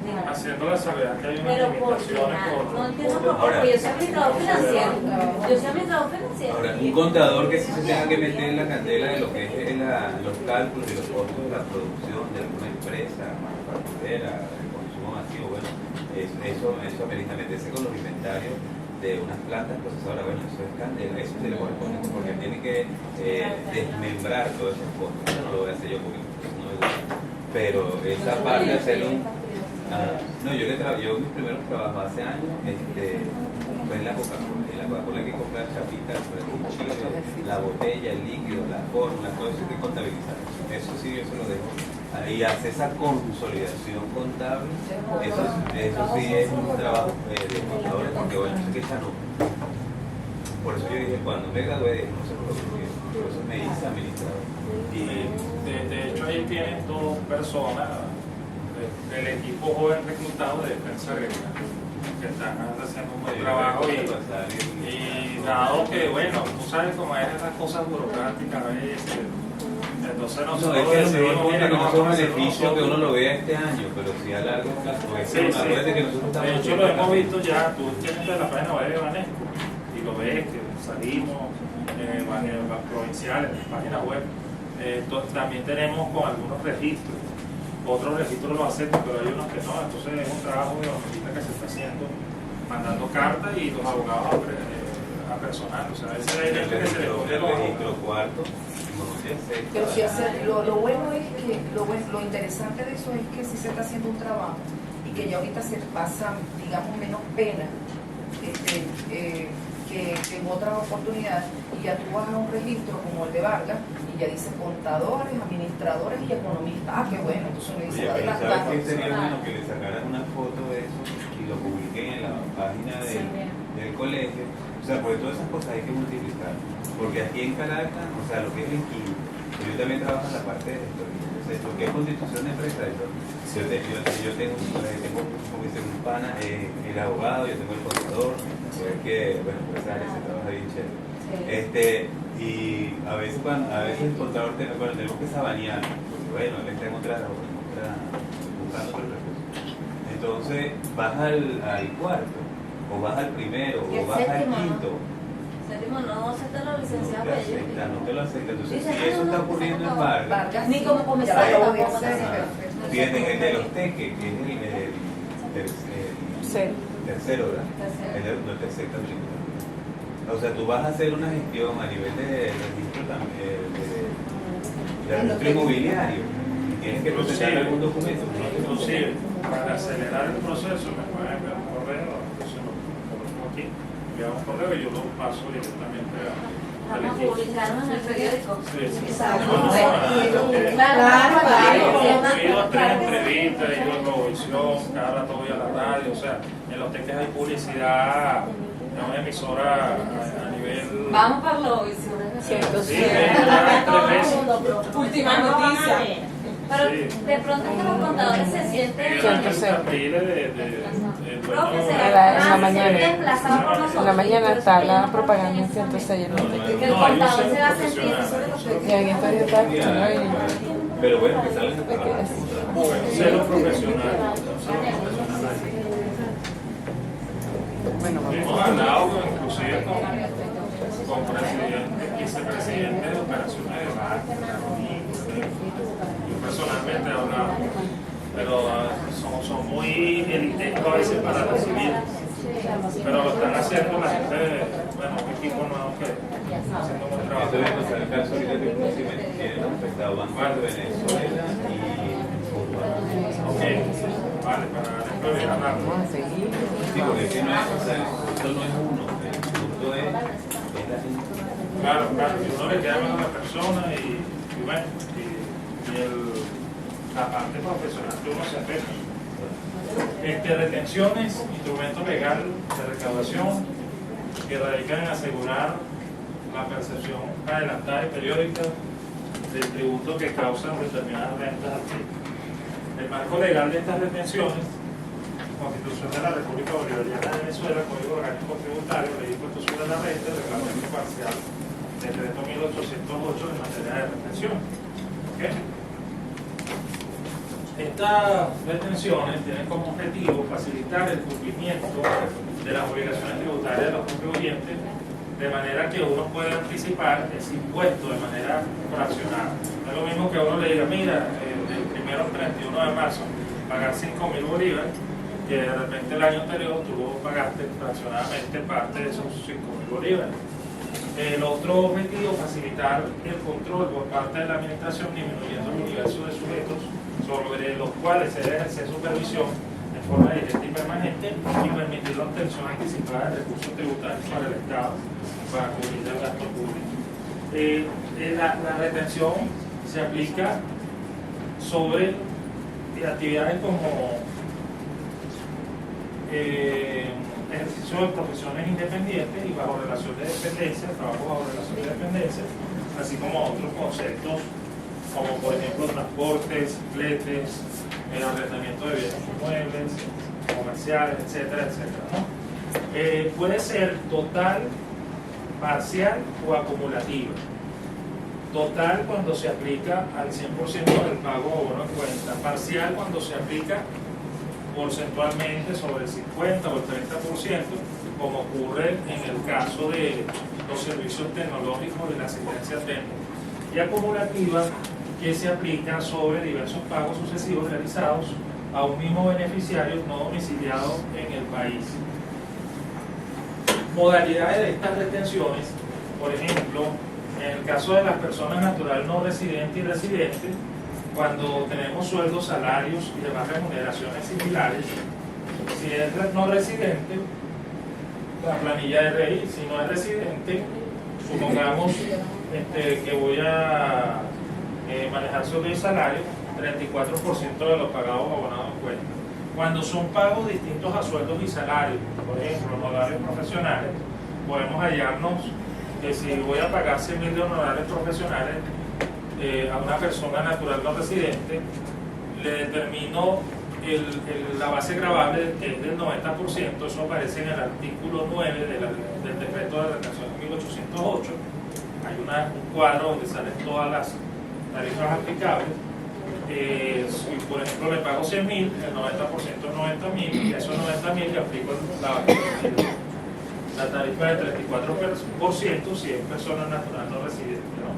Haciendo la salvedad que hay unas Pero porque limitaciones no entiendo por qué, porque yo soy administrador financiero. Yo soy administrador financiero. Ahora, un contador que sí se tenga que meter en la candela de lo que es los cálculos y los costos de la producción de alguna empresa manufacturera, de consumo masivo, bueno, eso amerita meterse con los inventarios de unas plantas procesadoras, bueno, eso es candela, eso se le corresponde porque tiene que desmembrar todos esos costos. Eso no lo voy a hacer yo porque no me gusta. Pero esa parte de hacerlo. No, yo mis primeros trabajos hace años fue en la Coca-Cola. En la Coca-Cola hay que comprar chapitas, el cuchillo, la botella, el líquido, la fórmula, todo eso hay que contabilizar. Eso sí, yo se lo dejo. Y hacer esa consolidación contable, eso sí es un trabajo de contadores, porque bueno, es que ya no. Por eso yo dije, cuando me gradué, no sé por qué, por eso me hice administrador. Y de hecho ahí tienen dos personas del equipo joven reclutado de defensa agrícola que están haciendo un buen trabajo y dado que, bueno, tú sabes cómo es esas cosas burocráticas a veces, entonces nosotros decidimos que no son beneficios que uno lo vea este año, pero sí a largo plazo, porque sí. que nosotros estamos de hecho lo hemos visto ya, tú tienes la página web de Banesco y lo ves que salimos en las provinciales, en las páginas web. Entonces, también tenemos con algunos registros. Otros registros lo hacemos, pero hay unos que no. Entonces es un trabajo de hormiguita que se está haciendo, mandando cartas y los abogados a personal. O sea, a veces hay gente que se le pone los registro cuarto. Pero si lo bueno es que lo interesante de eso es que si se está haciendo un trabajo y que ya ahorita se pasa, digamos, menos pena que en otras oportunidades, y ya tú vas a un registro como el de Vargas y ya dice contadores, administradores y economistas. Ah, qué bueno, entonces uno dice, pero ¿sabes qué sería bueno? Que le sacaran una foto de eso y lo publiquen en la página del colegio. O sea, porque todas esas cosas hay que multiplicar. Porque aquí en Caracas, o sea, lo que es el quinto, yo también trabajo en la parte de gestoría. Entonces, lo que es constitución de empresa, yo tengo como dice, un pana, el abogado, yo tengo el contador, que, bueno, por esa área se trabaja bien chévere. Y a veces el contador tenemos que sabanear, porque bueno, él está buscando otro recurso. Entonces, vas al cuarto, o vas al primero, o vas al quinto. Séptimo no acepta la licenciada para ellos. No te lo acepta. Entonces, si eso está ocurriendo en Vargas, ni como comisario tampoco te acepta. fíjate, el de los teques, que es el tercero, ¿verdad? No te acepta tributario. O sea, tú vas a hacer una gestión a nivel de registro de registro inmobiliario y tienes que presentar algún documento. Inclusive, para acelerar el proceso, me pueden enviar un correo, entonces lo pongo aquí, enviamos un correo y yo lo paso directamente al Vamos a equipo. publicarnos en el periódico. Sí. Claro. He ido a 3 entrevistas, he ido a Provisión, cada rato voy a la radio, o sea, en los teques hay publicidad, es una emisora a nivel... Vamos para la visión. Sí, ya 3 veces. Última noticia. Pero de pronto es que los contadores se sienten En la mañana. desplazados por nosotros. En la mañana está la propaganda en 106. Que el contador se va a sentir Y en estos días está escuchando Pero bueno, que salen de trabajo. Cero profesional. Bueno, Hemos hablado inclusive con presidentes, vicepresidentes de operaciones de banco, yo personalmente he hablado, pero son muy elitescos a veces para recibir. Pero lo están haciendo la gente, bueno, un equipo nuevo que está haciendo un buen trabajo. Esto es el caso ahorita que próximamente tienen afectado Banco de Venezuela y Ok, vale, para después de hablar. Vamos a seguir. sí, porque es que no es, o sea, esto no es uno, el punto es la gente. Claro, y uno le queda bien a la persona y bueno, la parte profesional que uno se afecta. Retenciones, instrumento legal de recaudación que radican en asegurar la percepción adelantada y periódica del tributo que causan determinadas rentas. El marco legal de estas retenciones, Constitución de la República Bolivariana de Venezuela, Código Orgánico Tributario, Ley de Impuesto sobre la Renta, Reglamento Parcial, Decreto 1808 en materia de retención. ¿Okay? Estas retenciones tienen como objetivo facilitar el cumplimiento de las obligaciones tributarias de los contribuyentes, de manera que uno pueda anticipar ese impuesto de manera fraccionada. No es lo mismo que uno le diga, mira, del 1 al 31 de marzo pagar 5.000 bolívares, que de repente el año anterior tú pagaste fraccionadamente parte de esos 5.000 bolívares. El otro objetivo, facilitar el control por parte de la administración, disminuyendo el universo de sujetos sobre los cuales se debe ejercer supervisión en forma directa y permanente y permitir la obtención anticipada de recursos tributarios para el Estado para cubrir el gasto público. La retención se aplica sobre actividades como ejercicio de profesiones independientes y bajo relación de dependencia, trabajo bajo relación de dependencia, así como otros conceptos como por ejemplo transportes, fletes, el arrendamiento de bienes inmuebles, comerciales, etcétera, etcétera, ¿no? Puede ser total, parcial o acumulativa. Total cuando se aplica al 100% del pago o bono en cuenta, parcial cuando se aplica porcentualmente sobre el 50 o el 30%, como ocurre en el caso de los servicios tecnológicos y la asistencia técnica, y acumulativa que se aplica sobre diversos pagos sucesivos realizados a un mismo beneficiario no domiciliado en el país. Modalidades de estas retenciones, por ejemplo, en el caso de las personas naturales no residentes y residentes, cuando tenemos sueldos, salarios y demás remuneraciones similares, si es no residente, la planilla de RI, si no es residente, supongamos que voy a manejar sobre el salario, 34% de los pagados abonados en cuenta. Cuando son pagos distintos a sueldos y salarios, por ejemplo, honorarios profesionales, podemos hallarnos que si voy a pagar 100.000 de honorarios profesionales a una persona natural no residente, le determino la base gravable que es del 90%, eso aparece en el artículo 9 del decreto de retención 1808. Hay un cuadro donde salen todas las tarifas aplicables. Si por ejemplo le pago 100.000, el 90% es 90.000, y a esos 90.000 le aplico la tarifa del 34% si es persona natural no residente, ¿no?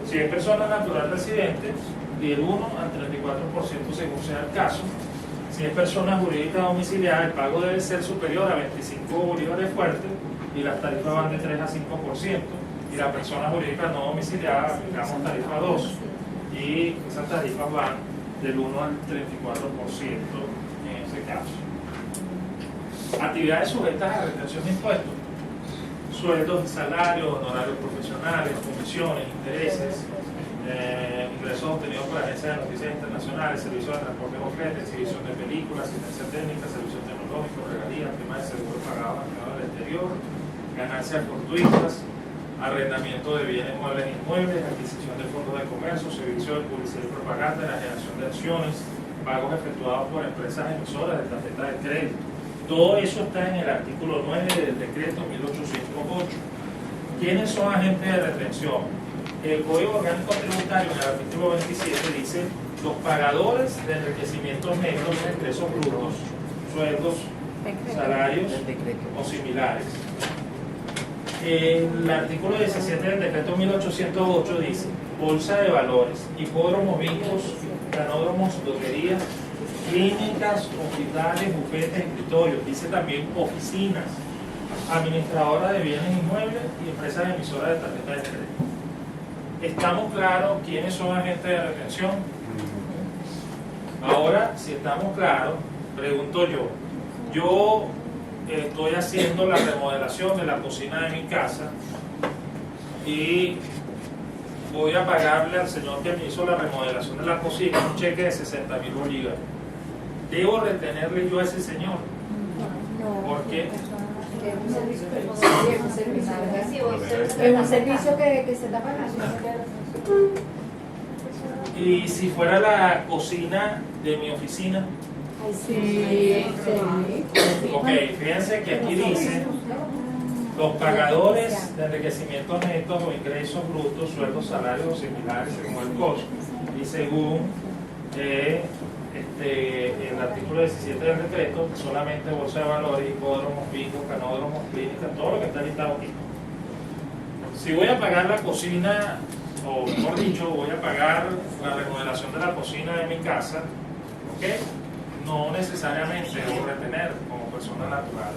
Si es persona natural residente, del 1 al 34% según sea el caso. Si es persona jurídica domiciliada, el pago debe ser superior a 25 bolívares fuertes y las tarifas van de 3 a 5%. Y la persona jurídica no domiciliada, aplicamos tarifa 2 y esas tarifas van del 1 al 34% en ese caso. Actividades sujetas a retención de impuestos: sueldos y salarios, honorarios profesionales, comisiones, intereses, ingresos obtenidos por agencias de noticias internacionales, servicios de transporte con flete, exhibición de películas, asistencia técnica, servicios tecnológicos, regalías, temas de seguro pagado al exterior, ganancias fortuitas, arrendamiento de bienes muebles e inmuebles, adquisición de fondos de comercio, servicios de publicidad y propaganda, enajenación de acciones, pagos efectuados por empresas emisoras de tarjeta de crédito. Todo eso está en el artículo 9 del decreto 1808. ¿Quiénes son agentes de retención? El Código Orgánico Tributario en el artículo 27 dice los pagadores de enriquecimientos netos, ingresos brutos, sueldos, salarios o similares. El artículo 17 del decreto 1808 dice bolsa de valores, hipódromos, vincos, canódromos, loterías, clínicas, hospitales, bufetes, escritorios. Dice también oficinas, administradoras de bienes inmuebles y empresas emisoras de tarjetas de crédito. ¿Estamos claros quiénes son agentes de retención? Ahora, si estamos claros, pregunto yo estoy haciendo la remodelación de la cocina de mi casa y voy a pagarle al señor que me hizo la remodelación de la cocina un cheque de 60.000 bolívares. ¿Debo retenerle yo a ese señor? ¿Por qué? Es un servicio que se está pagando. Y si fuera la cocina de mi oficina, ok, fíjense que aquí dice los pagadores de enriquecimientos netos o ingresos brutos, sueldos, salarios o similares según el costo y según el artículo 17 del decreto, solamente bolsa de valores, hipódromos, bingos, canódromos, clínicas, todo lo que está listado aquí. Si voy a pagar la cocina, o mejor dicho, voy a pagar la remodelación de la cocina de mi casa, ¿ok? No necesariamente debo retener como persona natural,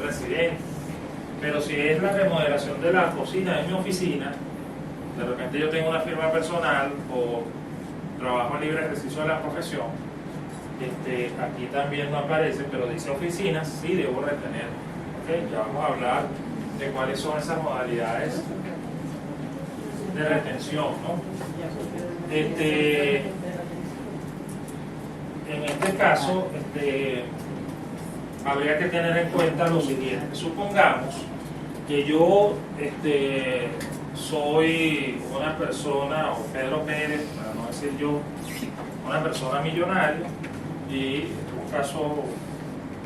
residente. Pero si es la remodelación de la cocina de mi oficina, de repente yo tengo una firma personal o trabajo en libre ejercicio de la profesión, aquí también no aparece, pero dice oficinas, sí debo retener. ¿Okay? Ya vamos a hablar de cuáles son esas modalidades de retención, ¿no? En este caso, habría que tener en cuenta lo siguiente. Supongamos que yo soy una persona, o Pedro Pérez, para no decir yo, una persona millonaria, y un caso,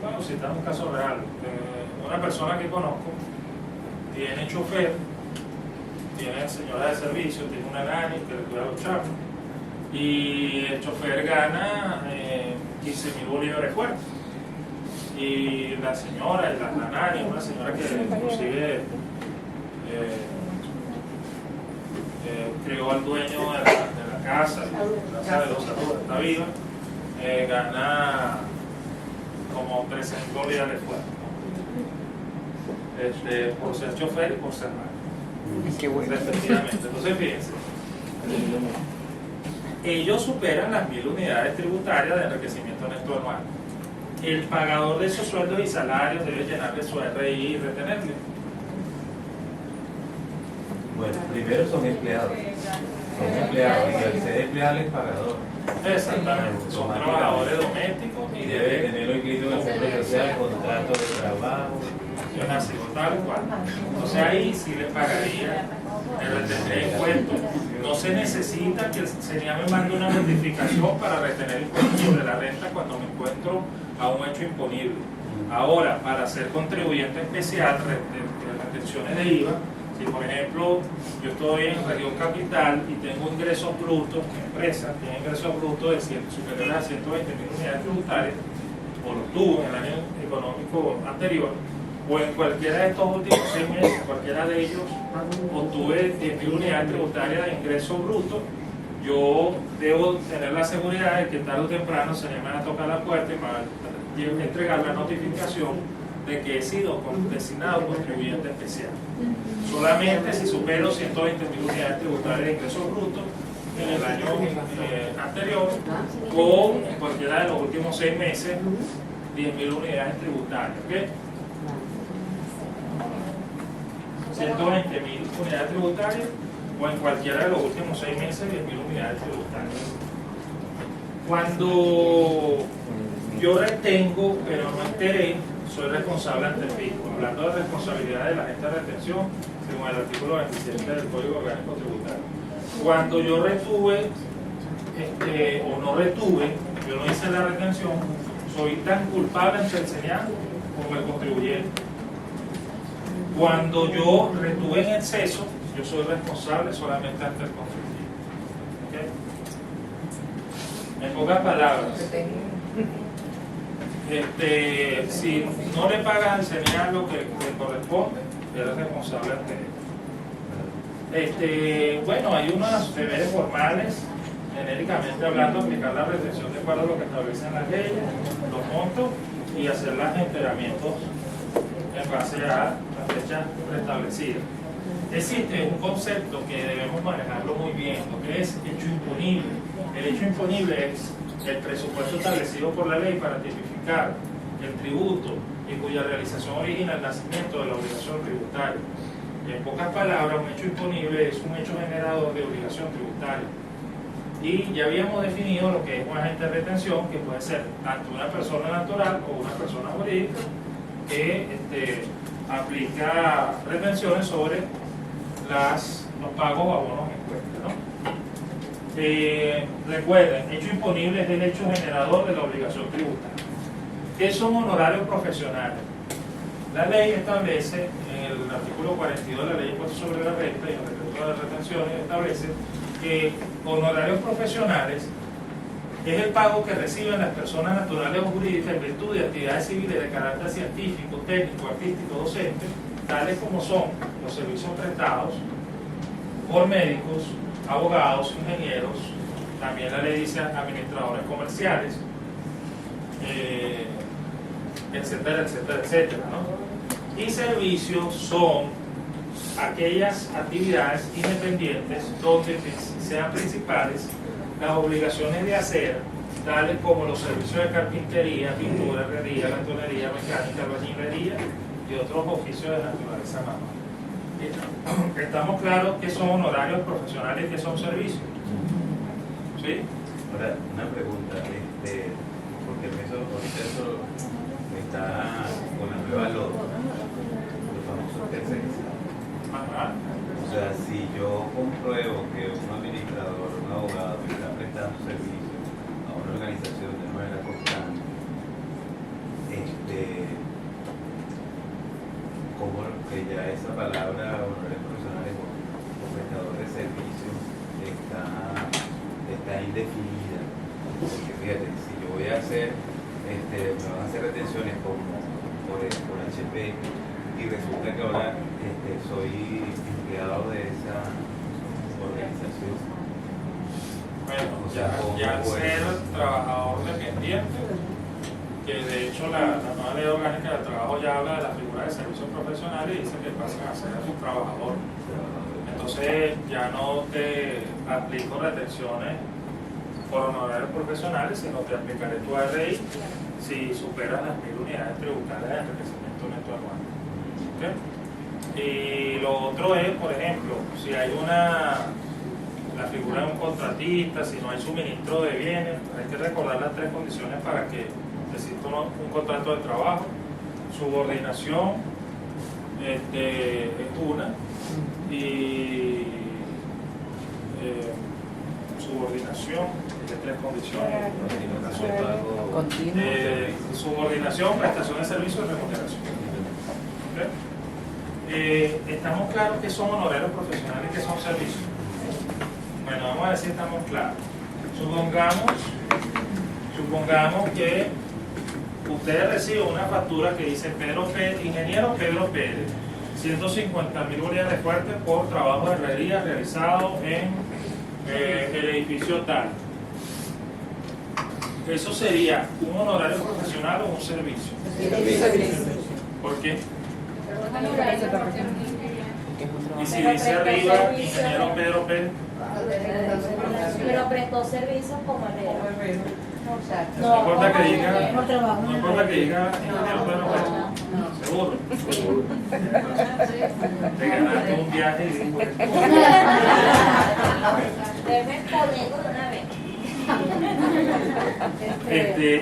bueno, si está en un caso real, una persona que conozco tiene chofer, tiene señora de servicio, tiene una nani que le cuida a los chavos, y el chofer gana 15.000 bolívares fuertes. Y la señora, la nani, una señora que inclusive crió al dueño de la casa de los saludos, está viva, gana como 13.000 bolívares fuertes, por ser chofer y por ser nani. Qué bueno. Respectivamente. Entonces, fíjense, ellos superan las 1.000 unidades tributarias de enriquecimiento neto anual. El pagador de esos sueldos y salarios debe llenarle su RI y retenerle. Bueno, primero son empleados. Son empleados y al ser empleado es pagador. Exactamente. Son trabajadores domésticos y Debe deben tenerlo incluido en el seguro social, contrato de trabajo. así, tal cual. Entonces ahí sí les pagaría el retener impuestos. No se necesita que el CENIA me mande una notificación para retener impuestos sobre la renta cuando me encuentro a un hecho imponible. Ahora, para ser contribuyente especial de retenciones de IVA, si por ejemplo yo estoy en región capital y tengo ingresos brutos, mi empresa tiene ingresos brutos de superiores a 120.000 unidades tributarias, o los tuvo en el año económico anterior, o en cualquiera de estos últimos 6 meses, cualquiera de ellos, obtuve 10.000 unidades tributarias de ingresos brutos, yo debo tener la seguridad de que tarde o temprano se me va a tocar la puerta y me va a entregar la notificación de que he sido designado contribuyente especial. Solamente si supero 120.000 unidades tributarias de ingresos brutos en el año anterior, o en cualquiera de los últimos 6 meses, 10.000 unidades tributarias. ¿Okay? 120.000 unidades tributarias, o en cualquiera de los últimos 6 meses, 10.000 unidades tributarias. Cuando yo retengo, pero no enteré, soy responsable ante el fisco. Hablando de responsabilidad del agente de retención, según el artículo 27 del Código Orgánico Tributario. Cuando yo retuve, o no retuve, yo no hice la retención, soy tan culpable ante el CENIA como el contribuyente. Cuando yo retuve en exceso, yo soy responsable solamente ante el contribuyente. ¿Okay? En pocas palabras, si no le pagas al CENIA lo que le corresponde, eres responsable ante él. Bueno, hay unos deberes formales genéricamente hablando, aplicar la retención de acuerdo a lo que establecen las leyes, los montos y hacer los enteramientos en base a la fecha preestablecida. Existe un concepto que debemos manejarlo muy bien, lo que es hecho imponible. El hecho imponible es el presupuesto establecido por la ley para tipificar el tributo y cuya realización origina el nacimiento de la obligación tributaria. En pocas palabras, un hecho imponible es un hecho generador de obligación tributaria. Y ya habíamos definido lo que es un agente de retención, que puede ser tanto una persona natural o una persona jurídica que aplica retenciones sobre los pagos o abonos en cuenta, ¿no? Recuerden, hecho imponible es el hecho generador de la obligación tributaria. ¿Qué son honorarios profesionales? La ley establece, en el artículo 42 de la ley de impuestos sobre la renta y en el decreto de retenciones establece que honorarios profesionales es el pago que reciben las personas naturales o jurídicas en virtud de actividades civiles de carácter científico, técnico, artístico, docente, tales como son los servicios prestados por médicos, abogados, ingenieros, también la ley dice administradores comerciales, etcétera, etcétera, etcétera, ¿no? Y servicios son aquellas actividades independientes donde sean principales las obligaciones de hacer, tales como los servicios de carpintería, pintura, herrería, lantonería, mecánica, albañilería y otros oficios de naturaleza manual. ¿Estamos claros que son honorarios profesionales y que son servicios? ¿Sí? Ahora, una pregunta, porque eso está con la nueva LOT, los famosos T6. Ajá. O sea, si yo compruebo que un administrador, un abogado está prestando servicio a una organización de manera constante, como que ya esa palabra honorarios profesionales o prestador de servicios está indefinida. Porque fíjate, si yo voy a hacer, me van a hacer retenciones por HP y resulta que ahora soy empleado de esa organización. Bueno, O sea, ya al ¿cómo ser es? trabajador dependiente, que de hecho la nueva ley orgánica del trabajo ya habla de la figura de servicios profesionales y dice que pasan a ser un trabajador. Entonces ya no te aplico retenciones por honorarios profesionales, sino te aplicaré tu RI si superas las 1000 unidades tributarias de enriquecimiento neto anual. ¿Okay? Y lo otro es, por ejemplo, si hay la figura de un contratista, si no hay suministro de bienes, hay que recordar las 3 condiciones para que exista un contrato de trabajo. Subordinación es una, y subordinación es de 3 condiciones. Subordinación, prestación de servicios y remuneración. ¿Okay? ¿Estamos claros que son honorarios profesionales y que son servicios? Bueno, vamos a ver si estamos claros. Supongamos que ustedes reciben una factura que dice ingeniero Pedro Pérez, 150.000 unidades fuertes por trabajo de herrería realizado en el edificio tal. ¿Eso sería un honorario profesional o un servicio? ¿Por qué? Y si dice arriba ingeniero Pedro Pérez, Pero prestó servicios como herrero. no importa que diga ingeniero Pedro Pérez, seguro. Te ganaste un viaje y después. Debe poniendo de una vez.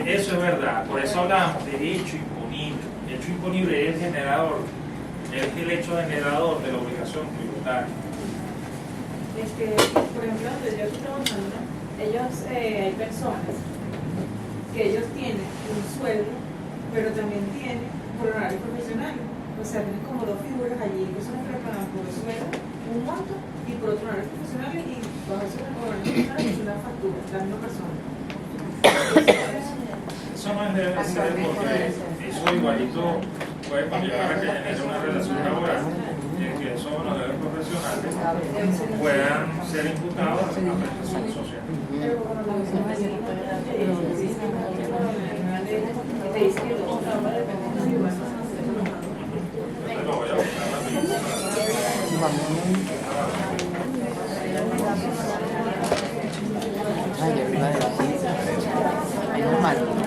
Eso es verdad, por eso hablamos de hecho imponible. Hecho imponible es el generador, es el hecho generador de la obligación tributaria. Por ejemplo, donde yo estoy trabajando, hay personas que ellos tienen un sueldo, pero también tienen por horario profesional. O sea, tienen como 2 figuras allí, que son las que pagan por sueldo, un monto, y por otro horario profesional, y bajo ese horario profesional es una factura, la misma persona. Eso no es debe ser porque eso igualito puede conllevar a que genere una relación laboral que son honorarios profesionales puedan ser imputados a prestación social. Te dice que los trabajadores dependientes igual no se Lo voy a buscar rápido. Vamos.